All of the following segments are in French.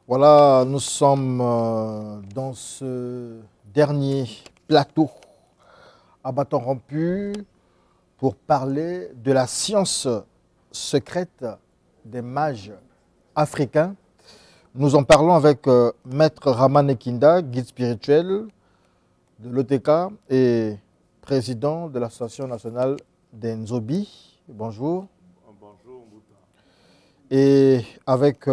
Voilà, nous sommes dans ce dernier plateau à bâton rompu pour parler de la science secrète des mages africains. Nous en parlons avec Maître Raman Ekinda, guide spirituel de l'OTK et président de l'Association nationale des Nzobi. Bonjour. Bonjour, Mbouta. Et avec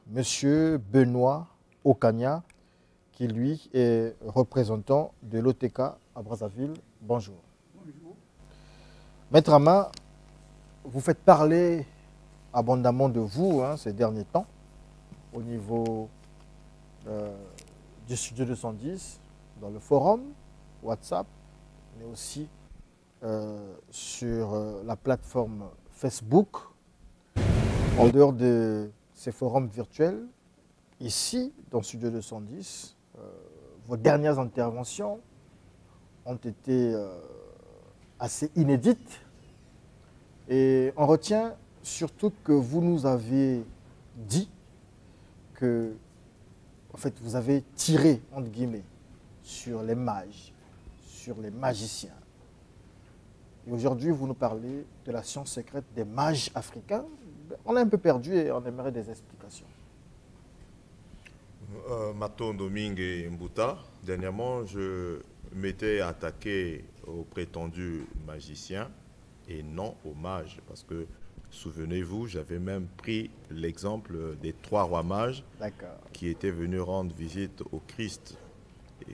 Monsieur Benoît Okanya, qui lui est représentant de l'OTK à Brazzaville. Bonjour. Bonjour. Maître Raman, vous faites parler abondamment de vous ces derniers temps au niveau du studio 210, dans le forum WhatsApp, mais aussi sur la plateforme Facebook. En dehors de ces forums virtuels, ici, dans Studio 210, vos dernières interventions ont été assez inédites. Et on retient surtout que vous nous avez dit que, en fait, vous avez tiré, entre guillemets, sur les mages, sur les magiciens. Et aujourd'hui, vous nous parlez de la science secrète des mages africains. On est un peu perdu et on aimerait des explications. Maton Domingue et Mbouta, dernièrement, je m'étais attaqué aux prétendus magiciens et non aux mages. Parce que, souvenez-vous, j'avais même pris l'exemple des 3 rois mages qui étaient venus rendre visite au Christ.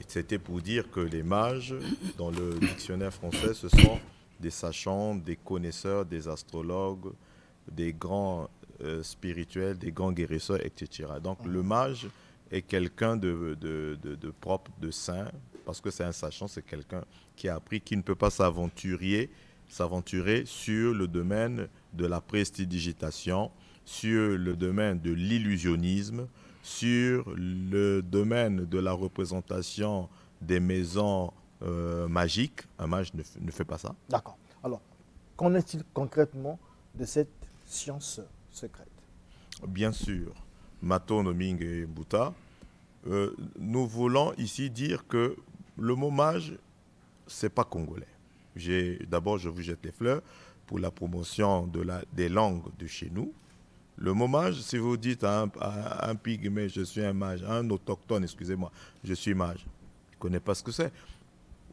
C'était pour dire que les mages, dans le dictionnaire français, ce sont des sachants, des connaisseurs, des astrologues, des grands spirituels, des grands guérisseurs, etc. Donc le mage est quelqu'un de propre, de saint, parce que c'est un sachant, c'est quelqu'un qui a appris qu'il ne peut pas s'aventurer sur le domaine de la prestidigitation, sur le domaine de l'illusionnisme, sur le domaine de la représentation des maisons magiques. Un mage ne fait pas ça. D'accord. Alors, qu'en est-il concrètement de cette science secrète? Bien sûr, Maton Domingue et Mbouta, nous voulons ici dire que le mot mage, ce n'est pas congolais. D'abord, je vous jette les fleurs pour la promotion des langues de chez nous. Le mot mage, si vous dites à un pygmée, je suis un mage, à un autochtone, excusez-moi, je suis mage, il ne connaît pas ce que c'est.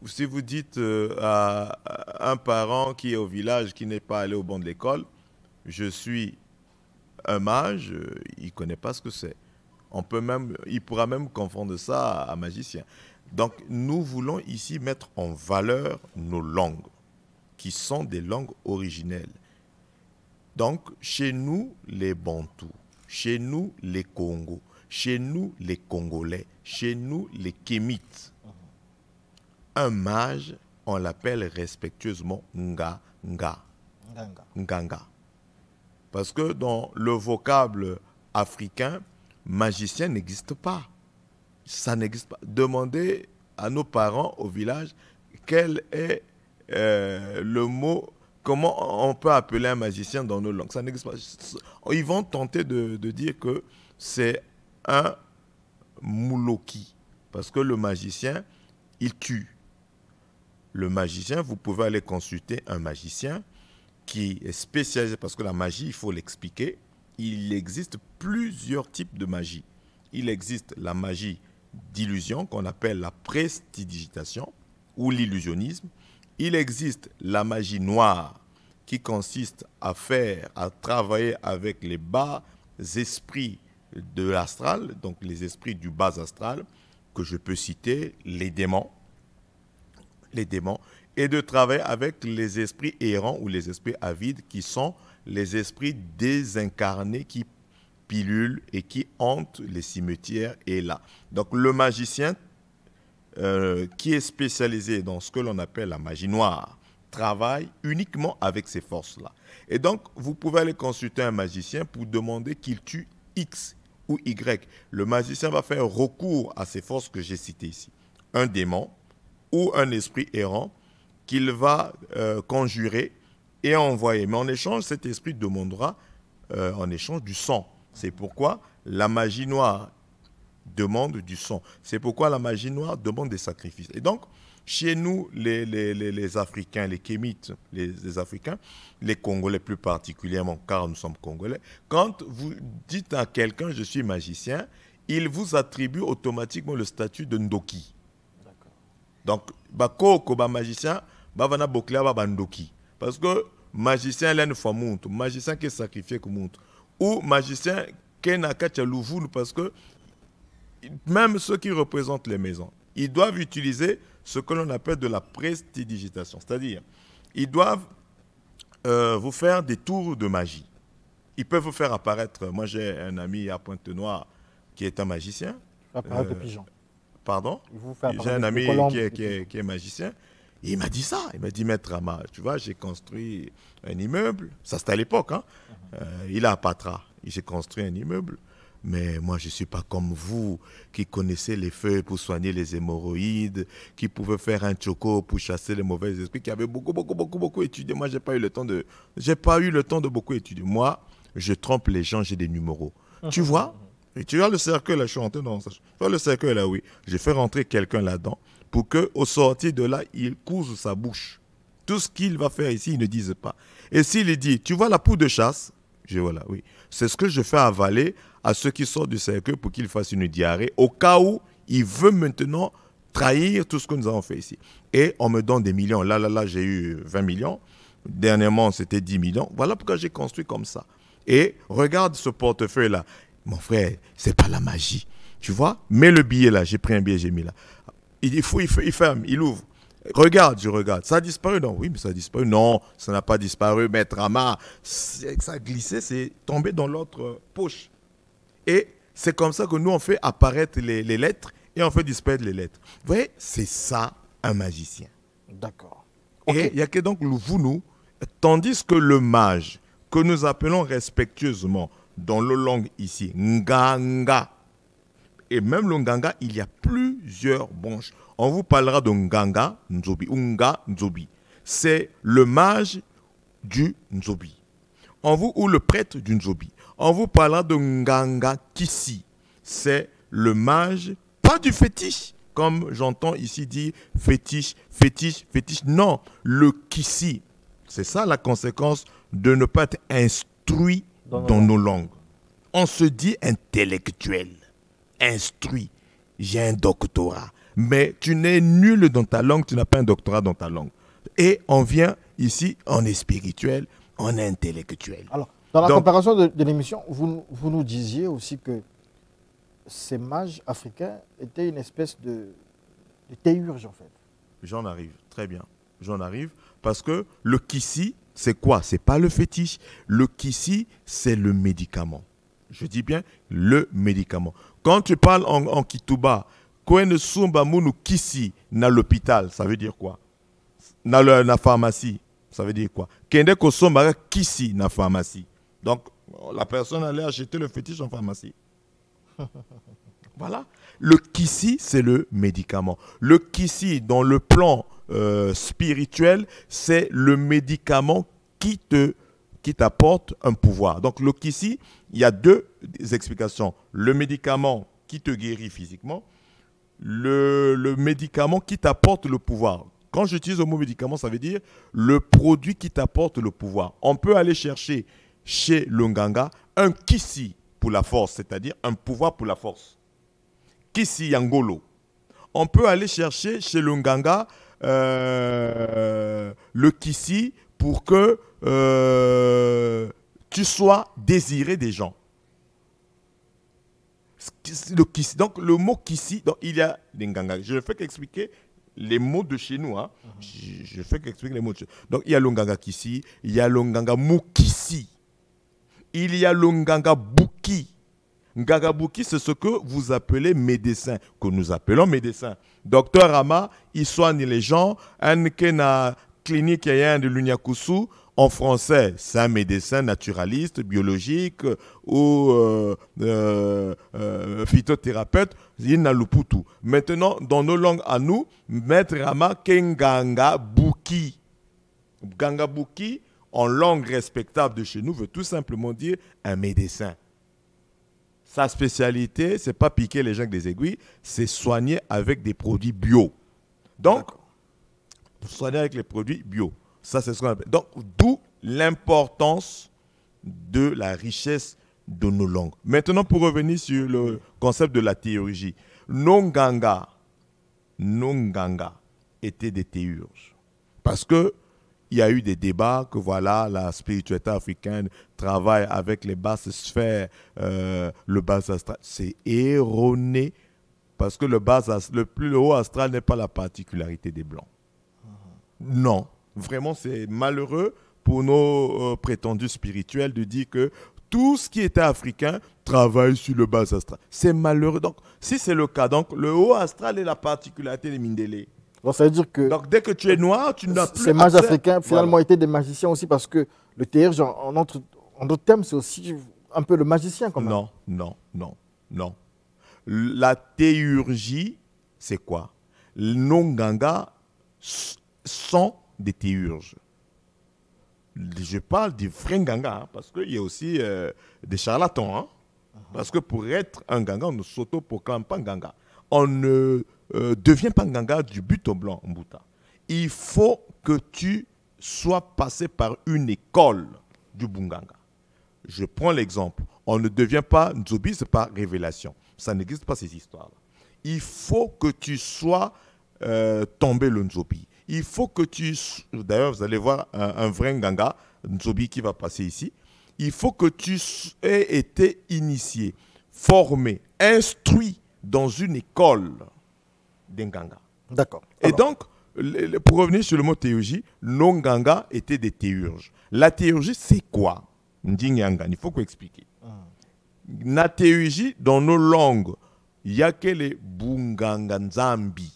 Ou si vous dites à un parent qui est au village, qui n'est pas allé au banc de l'école, je suis un mage, il ne connaît pas ce que c'est. Il pourra même confondre ça à magicien. Donc, nous voulons ici mettre en valeur nos langues, qui sont des langues originelles. Donc, chez nous, les Bantous, chez nous, les Congos, chez nous, les Congolais, chez nous, les Kémites. Un mage, on l'appelle respectueusement Nganga. Parce que dans le vocable africain, magicien n'existe pas. Ça n'existe pas. Demandez à nos parents au village quel est le mot, comment on peut appeler un magicien dans nos langues. Ça n'existe pas. Ils vont tenter de dire que c'est un mouloki. Parce que le magicien, il tue. Le magicien, vous pouvez aller consulter un magicien qui est spécialisé, parce que la magie, il faut l'expliquer, il existe plusieurs types de magie. Il existe la magie d'illusion, qu'on appelle la prestidigitation, ou l'illusionnisme. Il existe la magie noire, qui consiste à travailler avec les bas esprits de l'astral, donc les esprits du bas astral, que je peux citer, les démons, et de travailler avec les esprits errants ou les esprits avides, qui sont les esprits désincarnés qui pilulent et qui hantent les cimetières et là. Donc le magicien qui est spécialisé dans ce que l'on appelle la magie noire travaille uniquement avec ces forces-là. Et donc vous pouvez aller consulter un magicien pour demander qu'il tue X ou Y. Le magicien va faire recours à ces forces que j'ai citées ici. Un démon ou un esprit errant qu'il va conjurer et envoyer. Mais en échange, cet esprit demandera en échange du sang. C'est pourquoi la magie noire demande du sang. C'est pourquoi la magie noire demande des sacrifices. Et donc, chez nous, les Africains, les Kémites, les Africains, les Congolais plus particulièrement, car nous sommes Congolais, quand vous dites à quelqu'un « je suis magicien », il vous attribue automatiquement le statut de Ndoki. Donc, Bako, magicien, Bavana Bokla, Ndoki. Parce que magicien, il y a une fois monte, magicien qui est sacrifié, ou magicien qui est parce que même ceux qui représentent les maisons, ils doivent utiliser ce que l'on appelle de la prestidigitation. C'est-à-dire, ils doivent vous faire des tours de magie. Ils peuvent vous faire apparaître. Moi, j'ai un ami à Pointe-Noire qui est un magicien. Apparaître pigeon. Pardon? J'ai un ami qui est magicien. Et il m'a dit ça. Il m'a dit, Maître Rama, tu vois, j'ai construit un immeuble. Ça, c'était à l'époque. Hein? Il est à Patra. J'ai construit un immeuble. Mais moi, je ne suis pas comme vous, qui connaissez les feuilles pour soigner les hémorroïdes, qui pouvaient faire un choco pour chasser les mauvais esprits, qui avaient beaucoup étudié. Moi, je n'ai pas eu le temps de beaucoup étudier. Moi, je trompe les gens, j'ai des numéros. Tu vois? Et tu vois le cercueil là, je suis rentré dans ça. Tu vois le cercueil là, oui. J'ai fait rentrer quelqu'un là-dedans pour qu'au sortir de là, il couse sa bouche. Tout ce qu'il va faire ici, il ne dise pas. Et s'il dit, tu vois la poudre de chasse? Je vois là, oui. C'est ce que je fais avaler à ceux qui sortent du cercueil pour qu'ils fassent une diarrhée, au cas où il veut maintenant trahir tout ce que nous avons fait ici. Et on me donne des millions. Là, j'ai eu 20 millions. Dernièrement, c'était 10 millions. Voilà pourquoi j'ai construit comme ça. Et regarde ce portefeuille-là. Mon frère, c'est pas la magie. Tu vois? Mets le billet là. J'ai pris un billet, j'ai mis là. Il ferme, il ouvre. Regarde, je regarde. Ça a disparu? Non. Oui, mais ça a disparu. Non, ça n'a pas disparu. Maître Rama, ça a glissé, c'est tombé dans l'autre poche. Et c'est comme ça que nous, on fait apparaître les lettres et on fait disparaître les lettres. Vous voyez, c'est ça, un magicien. D'accord. Et il y a que donc nous, tandis que le mage, que nous appelons respectueusement dans le langue ici, Nganga, et même le Nganga, il y a plusieurs branches. On vous parlera de Nganga Nzobi, Unga Nzobi. C'est le mage du Nzobi. Ou le prêtre du Nzobi. On vous parlera de Nganga Kissi. C'est le mage, pas du fétiche, comme j'entends ici dire fétiche. Non, le Kissi. C'est ça la conséquence de ne pas être instruit dans nos langues. On se dit intellectuel, instruit. J'ai un doctorat. Mais tu n'es nul dans ta langue, tu n'as pas un doctorat dans ta langue. Et on vient ici, on est spirituel, on est intellectuel. Alors, dans la comparaison de l'émission, vous nous disiez aussi que ces mages africains étaient une espèce de théurge, en fait. J'en arrive, très bien. J'en arrive, parce que le kissi, c'est quoi? C'est pas le fétiche. Le kissi, c'est le médicament. Je dis bien le médicament. Quand tu parles en Kituba, Kwen Sumba Munu Kissi na l'hôpital, ça veut dire quoi? Na la pharmacie, ça veut dire quoi? Kende Kosomba Kissi na pharmacie. Donc, la personne allait acheter le fétiche en pharmacie. Voilà. Le kissi, c'est le médicament. Le kissi, dans le plan spirituel, c'est le médicament qui t'apporte un pouvoir. Donc, le kissi, il y a deux explications. Le médicament qui te guérit physiquement, le médicament qui t'apporte le pouvoir. Quand j'utilise le mot médicament, ça veut dire le produit qui t'apporte le pouvoir. On peut aller chercher chez le Nganga un kissi pour la force, c'est-à-dire un pouvoir pour la force. Kissi Yangolo. On peut aller chercher chez le Nganga le kissi pour que tu sois désiré des gens. Donc le mot kissi, donc il y a des Nganga. Je ne fais qu'expliquer les mots de chez nous. Hein. Je fais qu'expliquer les mots de chez nous. Donc il y a le Nganga kissi, il y a le Nganga Mukissi. Il y a le Nganga Buki. Nganga Buki, c'est ce que vous appelez médecin, que nous appelons médecin. Docteur Rama, il soigne les gens. Un clinique de l'Unyakusu, en français, c'est un médecin naturaliste, biologique ou phytothérapeute. Il n'a le poutou. Maintenant, dans nos langues à nous, Maître Rama, Nganga Buki. Nganga Buki, en langue respectable de chez nous, veut tout simplement dire un médecin. Sa spécialité, c'est pas piquer les gens avec des aiguilles, c'est soigner avec des produits bio. Donc, soigner avec les produits bio. Ça, c'est ce qu'on appelle. Donc, d'où l'importance de la richesse de nos langues. Maintenant, pour revenir sur le concept de la théurgie, nos Nganga étaient des théurges. Parce que il y a eu des débats que voilà, la spiritualité africaine travaille avec les basses sphères, le bas astral. C'est erroné parce que le plus haut astral n'est pas la particularité des Blancs. Non, vraiment c'est malheureux pour nos prétendus spirituels de dire que tout ce qui était africain travaille sur le bas astral. C'est malheureux. Donc, si c'est le cas, donc le haut astral est la particularité des Mindélé. Donc, ça veut dire que donc, dès que tu es noir, tu n'as plus ces mages africains, finalement, étaient des magiciens aussi parce que le théurge, en d'autres termes, c'est aussi un peu le magicien quand même. Non. La théurgie, c'est quoi? Nos Nganga sont des théurges. Je parle des vrais Nganga, hein, parce qu'il y a aussi des charlatans. Hein, parce que pour être un Nganga, on ne s'auto-proclame pas Nganga. On ne devient pas Nganga du but au blanc, Mbuta. Il faut que tu sois passé par une école du Bunganga. Je prends l'exemple. On ne devient pas Nzobi, c'est par révélation. Ça n'existe pas ces histoires-là. Il faut que tu sois tombé le Nzobi. Il faut que tu... D'ailleurs, vous allez voir un vrai Nganga, Nzobi qui va passer ici. Il faut que tu aies été initié, formé, instruit dans une école des Nganga. D'accord. Et donc, pour revenir sur le mot théurgie, nos Nganga étaient des théurges. La théurgie, c'est quoi? Ndingyanga, il faut qu'on explique. La théurgie, dans nos langues, il y a que les Bunganga Nzambi.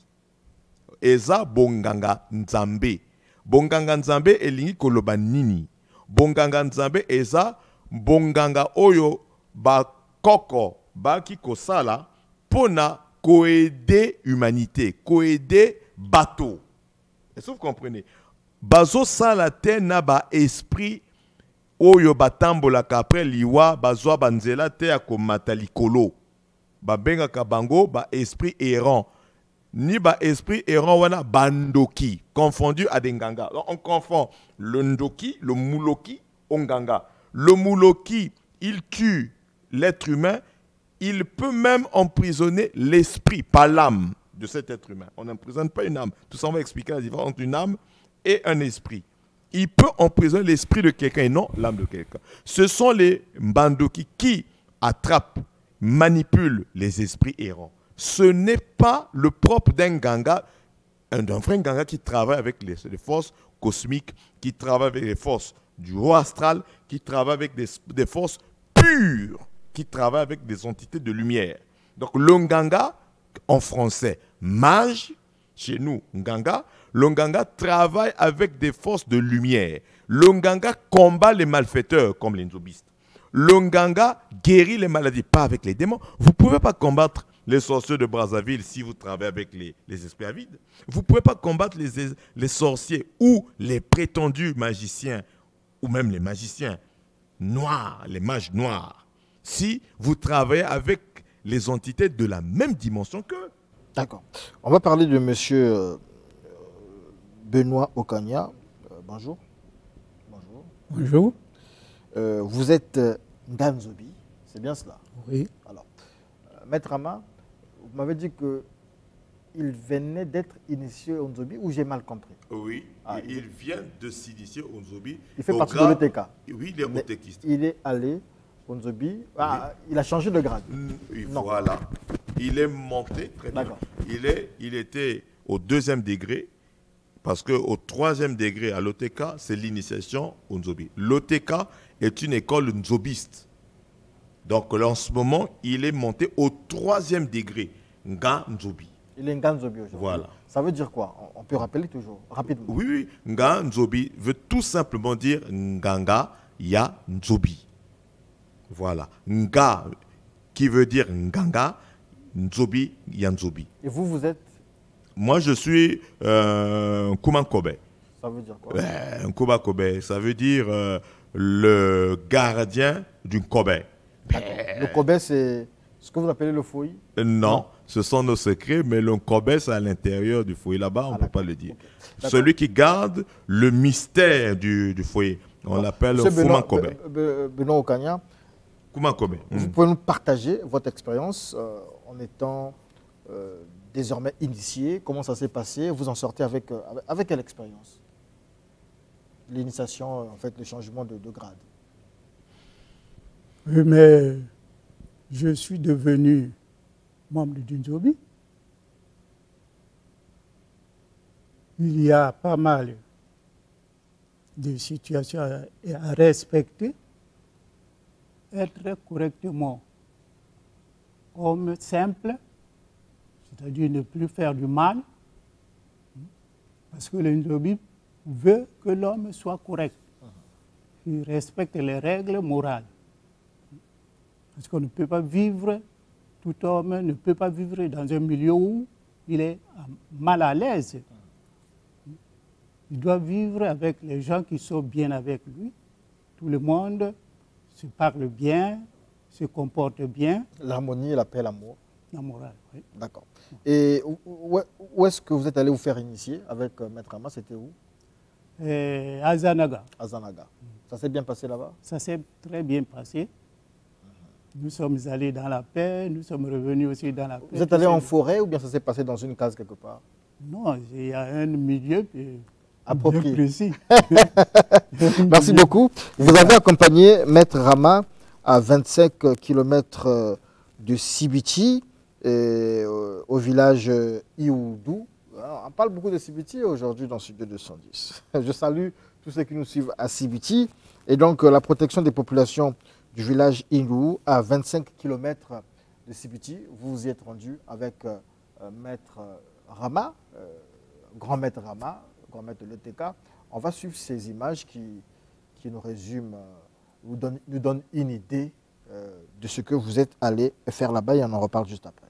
Eza Bonganga Nzambe. Bonganga Nzambe elingi koloba nini. Bonganga Nzambe eza Bonganga oyo bakoko baki kosala pona koaider humanité, koaider bateau. Est-ce que vous comprenez? Bazo sala te na ba esprit oyo batambolaka après liwa bazwa banzela te akomata likolo. Ba benga kabango ba esprit errant. Ni ba esprit errant wana bandoki, confondu à des nganga. Donc on confond le ndoki, le mouloki, au nganga. Le mouloki, il tue l'être humain, il peut même emprisonner l'esprit, pas l'âme de cet être humain. On n'emprisonne pas une âme. Tout ça, on va expliquer la différence entre une âme et un esprit. Il peut emprisonner l'esprit de quelqu'un et non l'âme de quelqu'un. Ce sont les bandoki qui attrapent, manipulent les esprits errants. Ce n'est pas le propre d'un Nganga, d'un vrai Nganga qui travaille avec les forces cosmiques, qui travaille avec les forces du haut astral, qui travaille avec des forces pures, qui travaille avec des entités de lumière. Donc le Nganga, en français, mage, chez nous, Nganga, le Nganga travaille avec des forces de lumière. Le Nganga combat les malfaiteurs comme les nzobistes. Le Nganga guérit les maladies, pas avec les démons. Vous ne pouvez pas combattre les sorciers de Brazzaville si vous travaillez avec les esprits avides. Vous ne pouvez pas combattre les sorciers ou les prétendus magiciens, ou même les magiciens noirs, les mages noirs, si vous travaillez avec les entités de la même dimension qu'eux. D'accord. On va parler de M. Benoît Okania. Bonjour. Bonjour. Bonjour. Vous êtes Nganzobi, c'est bien cela? Oui. Alors, Maître Ama, vous m'avez dit qu'il venait d'être initié au Nzobi ou j'ai mal compris? Oui, il vient de s'initier au Nzobi. Il fait partie de l'OTK. Oui, il est OTKiste. Il est allé au Nzobi. Ah, oui. Il a changé de grade. Non. Voilà. Il est monté, très bien. Il était au 2e degré, parce qu'au 3e degré à l'OTK, c'est l'initiation au Nzobi. L'OTK est une école nzobiste. Donc là, en ce moment, il est monté au 3e degré, Nga Nzobi. Il est Nga Nzobi aujourd'hui. Voilà. Ça veut dire quoi? On peut rappeler toujours, rapidement. Oui. Nga Nzobi veut tout simplement dire Nganga ya Nzobi. Voilà. Nga, qui veut dire Nganga, Nzobi ya Nzobi. Et vous êtes? Moi, je suis Kuman Kobe. Ça veut dire quoi? Un Koba Kobe, ça veut dire le gardien d'une Kobe. Le Kobe, c'est ce que vous appelez le foyer? Non, ce sont nos secrets, mais le Kobe, c'est à l'intérieur du foyer. Là-bas, on ne peut pas le dire. Okay. Celui qui garde le mystère du foyer, on l'appelle Fuma Kobe. Benoît Okania, Fuma Kobe. Vous pouvez nous partager votre expérience en étant désormais initié. Comment ça s'est passé? Vous en sortez avec quelle expérience? L'initiation, en fait, le changement de grade. Oui, mais je suis devenu membre du Nzobi. Il y a pas mal de situations à respecter. Être correctement homme simple, c'est-à-dire ne plus faire du mal, parce que le Nzobi veut que l'homme soit correct. Il respecte les règles morales. Parce qu'on ne peut pas vivre, tout homme ne peut pas vivre dans un milieu où il est mal à l'aise. Il doit vivre avec les gens qui sont bien avec lui. Tout le monde se parle bien, se comporte bien. L'harmonie et la paix, l'amour. La morale, oui. D'accord. Et où est-ce que vous êtes allé vous faire initier avec Maître Rama? C'était où? À Zanaga. À Zanaga. Ça s'est bien passé là-bas? Ça s'est très bien passé. Nous sommes allés dans la paix, nous sommes revenus aussi dans la paix. Vous êtes allé en forêt ou bien ça s'est passé dans une case quelque part? Non, il y a un milieu approprié. Bien précis. Merci beaucoup. Vous avez accompagné Maître Rama à 25 km de Sibiti, au village Ioudou. On parle beaucoup de Sibiti aujourd'hui dans Studio 210. Je salue tous ceux qui nous suivent à Sibiti. Et donc, la protection des populations du village Ioudou, à 25 km de Sibiti. Vous vous y êtes rendu avec Maître Rama, grand Maître Rama, grand Maître de l'ETK. On va suivre ces images qui nous résument, nous donnent une idée de ce que vous êtes allé faire là-bas et on en reparle juste après.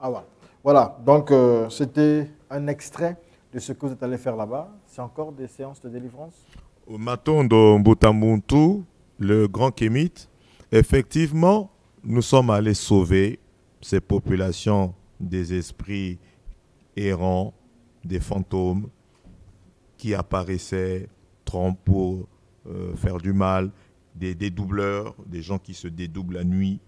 Ah ouais. Voilà, donc c'était un extrait de ce que vous êtes allé faire là-bas. C'est encore des séances de délivrance? Au Matondo Mbutamuntu, le grand Kémite, effectivement, nous sommes allés sauver ces populations des esprits errants, des fantômes qui apparaissaient, trompent pour faire du mal, des dédoubleurs, des gens qui se dédoublent la nuit.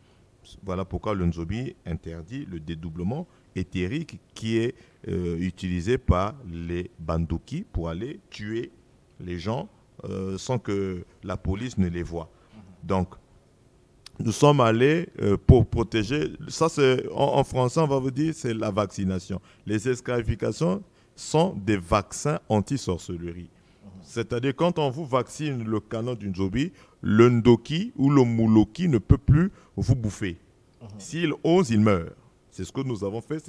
Voilà pourquoi le Nzobi interdit le dédoublement éthérique qui est utilisé par les bandouki pour aller tuer les gens sans que la police ne les voie. Donc, nous sommes allés pour protéger, ça c'est en français on va vous dire, c'est la vaccination. Les escarifications sont des vaccins anti-sorcellerie. C'est-à-dire quand on vous vaccine le canon du Nzobi, le Ndoki ou le Mouloki ne peut plus vous bouffer. S'il ose, il meurt. C'est ce que nous avons fait,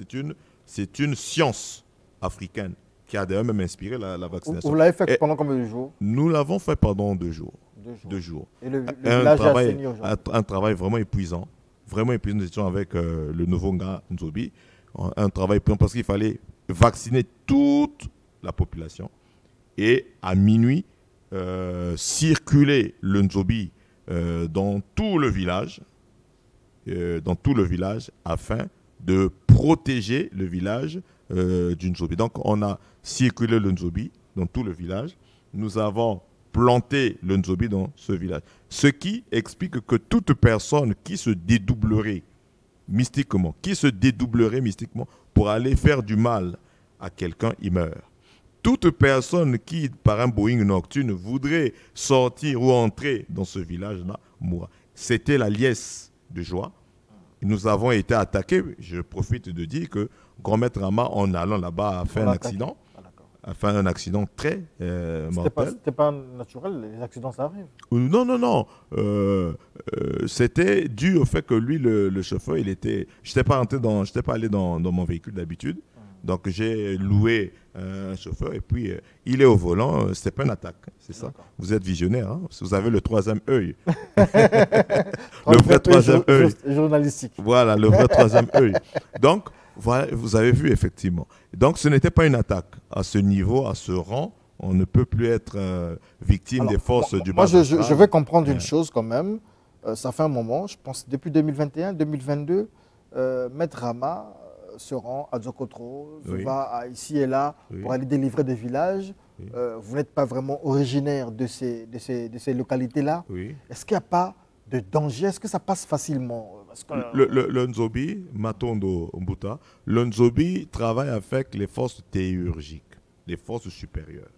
c'est une science africaine qui a d'ailleurs même inspiré la vaccination. Vous l'avez fait pendant combien de jours? Nous l'avons fait pendant 2 jours. 2 jours. Et le village a saigné aujourd'hui. Un travail vraiment épuisant. Vraiment épuisant. Nous étions avec le nouveau Nga Nzobi. Un travail épuisant parce qu'il fallait vacciner toute la population. Et à minuit, circuler le Nzobi dans tout le village. Afin de protéger le village du Nzobi. Donc, on a circulé le Nzobi dans tout le village. Nous avons planté le Nzobi dans ce village. Ce qui explique que toute personne qui se dédoublerait mystiquement, pour aller faire du mal à quelqu'un, il meurt. Toute personne qui, par un Boeing nocturne, voudrait sortir ou entrer dans ce village-là, mourra. C'était la liesse de joie. Nous avons été attaqués. Je profite de dire que Grand Maître Rama, en allant là-bas, a fait un accident. a fait un accident très mortel. C'était pas naturel, les accidents, ça arrive. Non, non, non. C'était dû au fait que lui, le chauffeur, je n'étais pas allé dans mon véhicule d'habitude. Donc j'ai loué un chauffeur et puis il est au volant. C'était pas une attaque, c'est ça. Vous êtes visionnaire, hein, vous avez le troisième œil. Le vrai troisième œil. Journalistique. Voilà, le vrai troisième œil. Donc, voilà, vous avez vu effectivement. Donc ce n'était pas une attaque. À ce niveau, à ce rang, on ne peut plus être victime des forces du bas. Moi, je vais comprendre une chose quand même. Ça fait un moment, je pense depuis 2021, 2022, Maître Rama se rend à Dzokotro, va ici et là pour aller délivrer des villages. Vous n'êtes pas vraiment originaire de ces localités-là. Est-ce qu'il n'y a pas de danger? Est-ce que ça passe facilement? Parce que... Le Nzobi, Matondo Mbuta, le Nzobi travaille avec les forces théurgiques, les forces supérieures.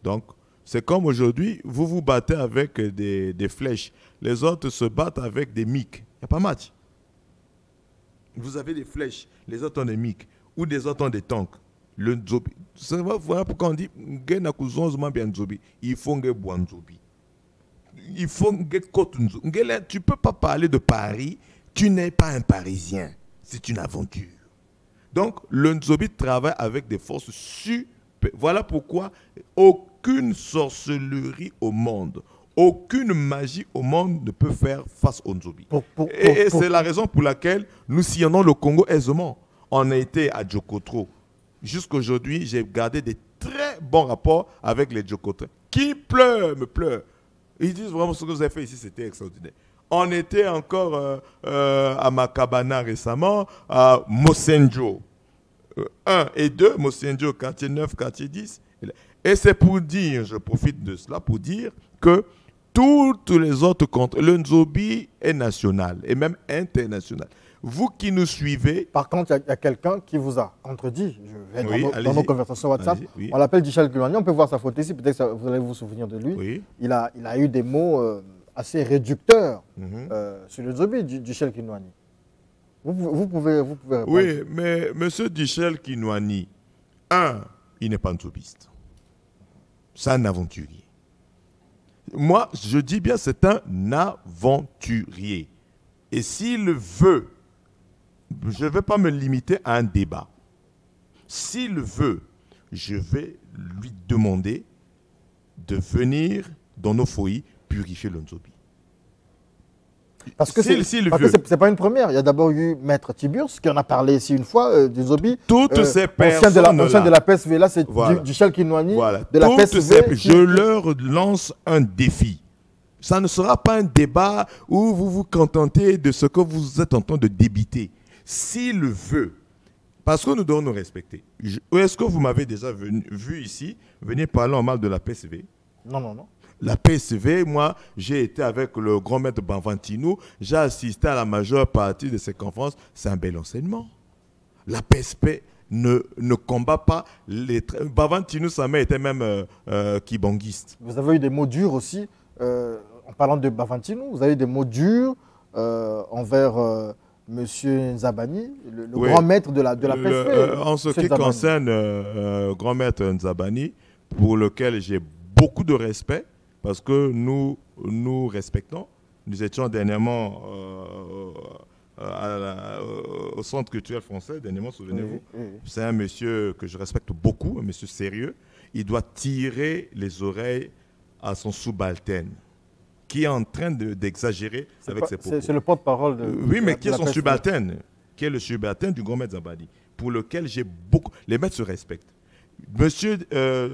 Donc, c'est comme aujourd'hui, vous vous battez avec des flèches. Les autres se battent avec des mics. Il n'y a pas match. Vous avez des flèches, les autres ont des mics, ou des autres ont des tanks. Le Nzobi, voilà pourquoi on dit il faut que Nzobi. Il faut que tu ne peux pas parler de Paris, tu n'es pas un Parisien. C'est une aventure. Donc, le Nzobi travaille avec des forces super. Voilà pourquoi aucune sorcellerie au monde, aucune magie au monde ne peut faire face au Nzobi. Et c'est la raison pour laquelle nous sillonnons le Congo aisément. On a été à Djokotro. Jusqu'à aujourd'hui, j'ai gardé des très bons rapports avec les Djokotrins. Qui me pleurent. Ils disent vraiment ce que vous avez fait ici, c'était extraordinaire. On était encore à Makabana récemment, à Mosenjo. 1 et 2, Mosenjo, quartier 9, quartier 10. Et c'est pour dire, je profite de cela pour dire que toutes les autres contre le Nzobi est national et même international. Vous qui nous suivez... Par contre, il y a quelqu'un qui vous a contredit. Je vais dans nos conversations WhatsApp. On l'appelle Djichel Kilwani. On peut voir sa photo ici. Peut-être que vous allez vous souvenir de lui. Il a eu des mots assez réducteurs sur le Nzobi, Djichel Kilwani. Vous pouvez répondre. Oui, mais M. Djichel Kilwani, il n'est pas nzobiste. C'est un aventurier. Moi, je dis bien, c'est un aventurier. Et s'il veut, je ne vais pas me limiter à un débat. S'il veut, je vais lui demander de venir dans nos foyers purifier le Nzobi. Parce que ce n'est pas une première. Il y a d'abord eu Maître Tiburce qui en a parlé ici une fois du Nzobi. Toutes ces personnes de la PSV, là c'est Djichel Kilwani de la PSV. Je leur lance un défi. Ça ne sera pas un débat où vous vous contentez de ce que vous êtes en train de débiter. S'il veut, parce que nous devons nous respecter. Est-ce que vous m'avez déjà vu ici venir parler en mal de la PSV? Non, non, non. La PSV, moi, j'ai été avec le grand maître Bavantino, j'ai assisté à la majeure partie de ces conférences. C'est un bel enseignement. La PSP ne combat pas les... Bavantino, sa mère était même kibangiste. Vous avez eu des mots durs aussi, en parlant de Bavantino, vous avez eu des mots durs envers M. Nzabani, le grand maître de la PSP. En ce qui concerne grand maître Nzabani, pour lequel j'ai beaucoup de respect, parce que nous respectons. Nous étions dernièrement au Centre culturel français, dernièrement, souvenez-vous. C'est un monsieur que je respecte beaucoup, un monsieur sérieux. Il doit tirer les oreilles à son subalterne, qui est en train d'exagérer avec ses propos. C'est le porte-parole de... Oui, mais qui est son subalterne, qui est le subalterne du grand maître Nzabani, pour lequel j'ai beaucoup... Les maîtres se respectent. Monsieur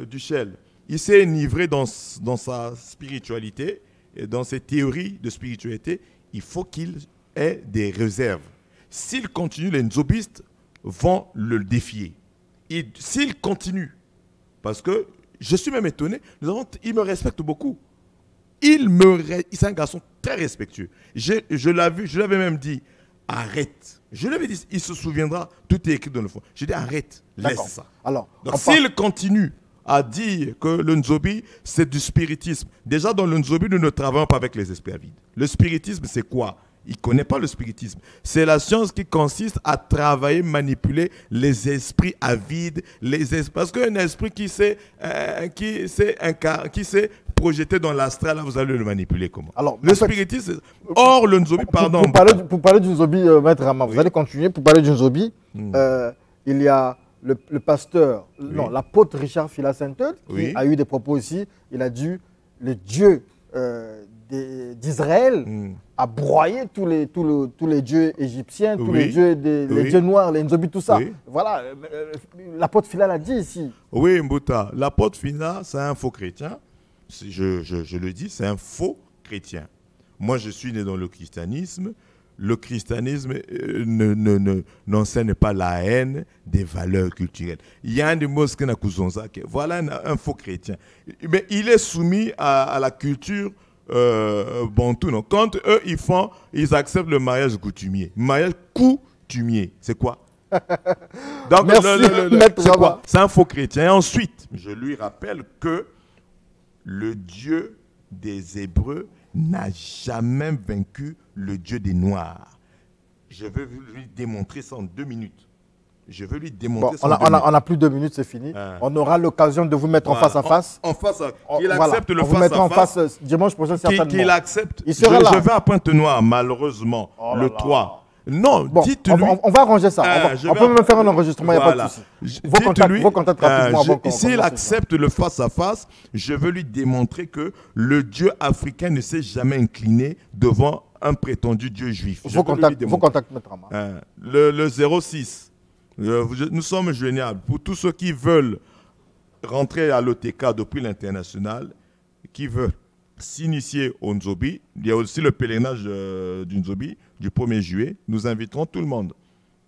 Duchel, il s'est enivré dans sa spiritualité et dans ses théories de spiritualité. Il faut qu'il ait des réserves. S'il continue, les nzobistes vont le défier. S'il continue, parce que je suis même étonné, il me respecte beaucoup. C'est un garçon très respectueux. Je l'avais même dit, arrête. Je lui avais dit, il se souviendra, tout est écrit dans le fond. J'ai dit, arrête, laisse ça. Alors, donc s'il continue à dire que le Nzobi, c'est du spiritisme. Déjà, dans le Nzobi, nous ne travaillons pas avec les esprits à vide. Le spiritisme, c'est quoi? Il ne connaît pas le spiritisme. C'est la science qui consiste à travailler, manipuler les esprits avides, parce qu'un esprit qui s'est projeté dans l'astral, vous allez le manipuler comment? Alors, le spiritisme, or le Nzobi, pardon. Pour parler du Nzobi, Maître Rama, vous allez continuer. Pour parler du Nzobi, il y a le pasteur, non, l'apôtre Richard Fila Saintel, qui a eu des propos ici. Il a dit le Dieu d'Israël a broyé tous les dieux égyptiens, tous les dieux, les dieux noirs, les Nzobi, tout ça. Voilà, l'apôtre Fila l'a dit ici. Oui, Mbouta, l'apôtre Fila, c'est un faux chrétien. Je le dis, c'est un faux chrétien. Moi, je suis né dans le christianisme. Le christianisme n'enseigne pas la haine des valeurs culturelles. Il y a un des mots qui voilà un faux chrétien. Mais il est soumis à la culture bantou. Non? Quand eux, ils acceptent le mariage coutumier. Mariage coutumier, c'est quoi? Donc, c'est quoi? C'est un faux chrétien. Et ensuite, je lui rappelle que le Dieu des Hébreux n'a jamais vaincu le Dieu des Noirs. Je veux lui démontrer ça en 2 minutes. Je veux lui démontrer ça en 2 minutes. On n'a plus 2 minutes, c'est fini. On aura l'occasion de vous mettre en face à face. En face à face. Qu'il accepte le face à face. On vous mettra en face dimanche prochain, certainement. Qu'il accepte. Il sera là. Je vais à Pointe-Noire, malheureusement, le 3. Non, bon, dites-lui. On va arranger ça. On peut même faire un enregistrement, il n'y a pas de souci. Vos contacts rapidement avant qu'on s'il accepte le face-à-face, je veux lui démontrer que le Dieu africain ne s'est jamais incliné devant un prétendu Dieu juif. Vos contacts, Maître Rama. Le 06. Nous sommes joignables. Pour tous ceux qui veulent rentrer à l'OTK depuis l'international, qui veulent s'initier au Nzobi, il y a aussi le pèlerinage du Nzobi du 1er juillet. Nous inviterons tout le monde.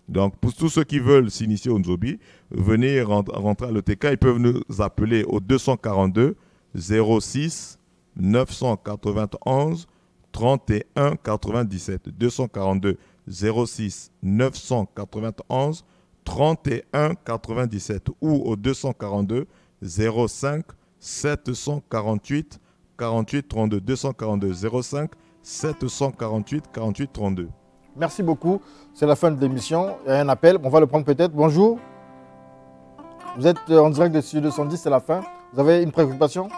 Donc, pour tous ceux qui veulent s'initier au Nzobi, venez rentrer à l'OTK. Ils peuvent nous appeler au 242 06 991 31 97. 242 06 991 31 97 ou au 242 05 748 48 32. 242 05 748 48 32. Merci beaucoup. C'est la fin de l'émission. Il y a un appel. On va le prendre peut-être. Bonjour. Vous êtes en direct de Studio 210, c'est la fin. Vous avez une préoccupation?